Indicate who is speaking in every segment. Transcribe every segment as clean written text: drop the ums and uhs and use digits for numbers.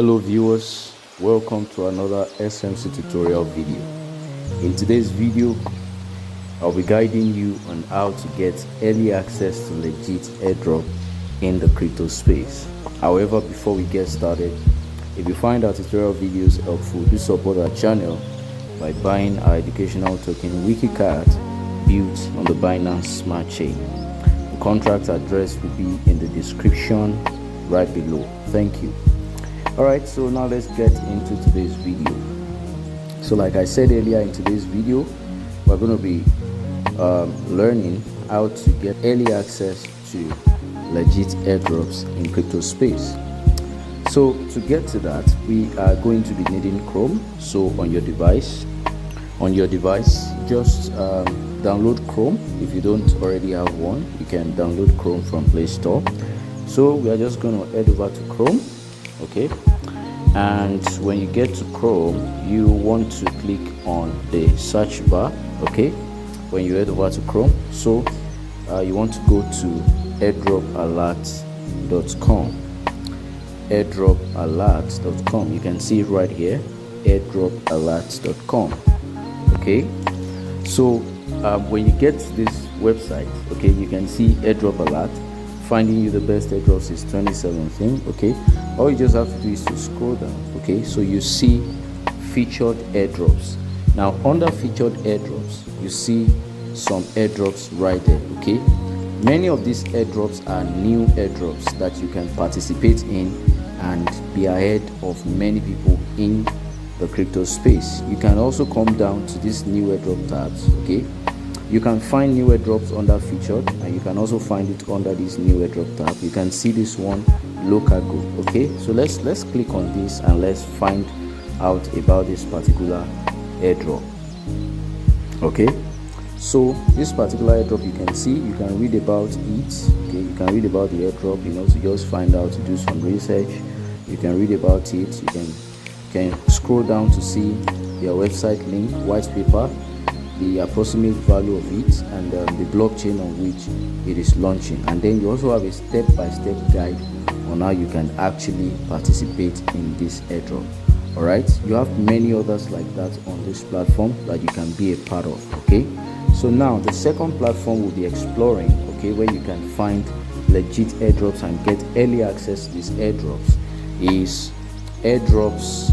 Speaker 1: Hello viewers, welcome to another SMC tutorial video. In today's video, I'll be guiding you on how to get early access to legit airdrop in the crypto space. However, before we get started, if you find our tutorial videos helpful, do support our channel by buying our educational token WikiCat built on the Binance Smart Chain. The contract address will be in the description right below. Thank you. Alright, so now let's get into today's video. So like I said earlier, in today's video we're going to be learning how to get early access to legit airdrops in crypto space. So to get to that, we are going to be needing Chrome. So on your device just download Chrome. If you don't already have one, you can download Chrome from Play Store. So we are just going to head over to Chrome. Okay, and when you get to Chrome, you want to click on the search bar. Okay, when you head over to Chrome, so you want to go to airdropalert.com. airdropalert.com. You can see it right here, airdropalert.com. okay, so when you get to this website, okay, you can see Airdrop Alert. Finding you the best airdrops is 2017. Okay, all you just have to do is to scroll down. Okay, so you see featured airdrops. Now under featured airdrops, you see some airdrops right there. Okay, many of these airdrops are new airdrops that you can participate in and be ahead of many people in the crypto space. You can also come down to these new airdrop tabs. Okay, you can find new airdrops under featured, and you can also find it under this new airdrop tab. You can see this one, local go. Okay, so let's click on this and let's find out about this particular airdrop. Okay, so this particular airdrop, you can see, you can read about it. Okay, you can read about the airdrop, you know, to just find out, to do some research. You can read about it. You can scroll down to see their website link, white paper, the approximate value of it, and the blockchain on which it is launching. And then you also have a step-by-step guide on how you can actually participate in this airdrop. All right, you have many others like that on this platform that you can be a part of. Okay, so now the second platform we'll be exploring, okay, where you can find legit airdrops and get early access to these airdrops, is Airdrops.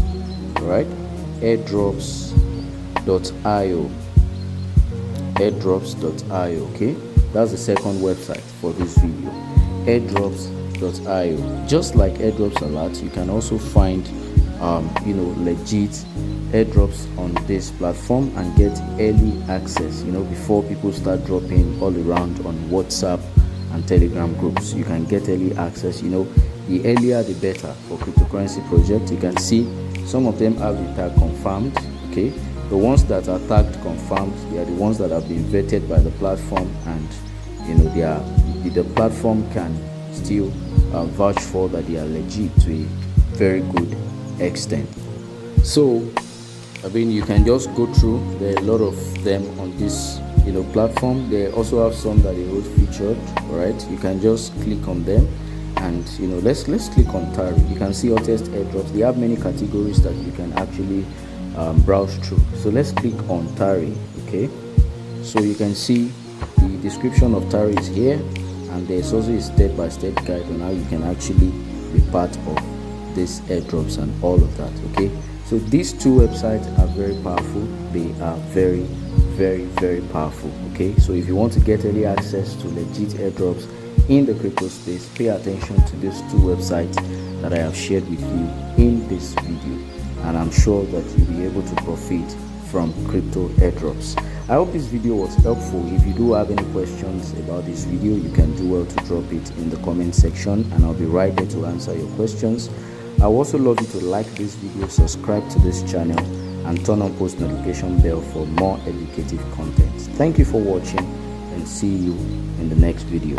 Speaker 1: All right, airdrops.io. airdrops.io. okay, that's the second website for this video, airdrops.io. Just like Airdrops Alert, you can also find legit airdrops on this platform and get early access, before people start dropping all around on WhatsApp and Telegram groups. You can get early access. The earlier the better for cryptocurrency projects. You can see some of them have the tag confirmed. Okay, the ones that are tagged confirmed, they are the ones that have been vetted by the platform, and the platform can still vouch for that they are legit to a very good extent. So you can just go through. There are a lot of them on this platform. They also have some that they hold featured. All right, you can just click on them, and let's click on Tari. You can see hottest airdrops. They have many categories that you can actually browse through. So let's click on Tari. Okay, so you can see the description of Tari is here, and there's also a step-by-step guide on how you can actually be part of these airdrops and all of that. Okay, so these two websites are very powerful. They are very, very, very powerful. Okay, so if you want to get early access to legit airdrops in the crypto space, pay attention to these two websites that I have shared with you in this video, and I'm sure that you'll be able to profit from crypto airdrops. I hope this video was helpful. If you do have any questions about this video, you can do well to drop it in the comment section, and I'll be right there to answer your questions. I would also love you to like this video, subscribe to this channel, and turn on post notification bell for more educative content. Thank you for watching, and see you in the next video.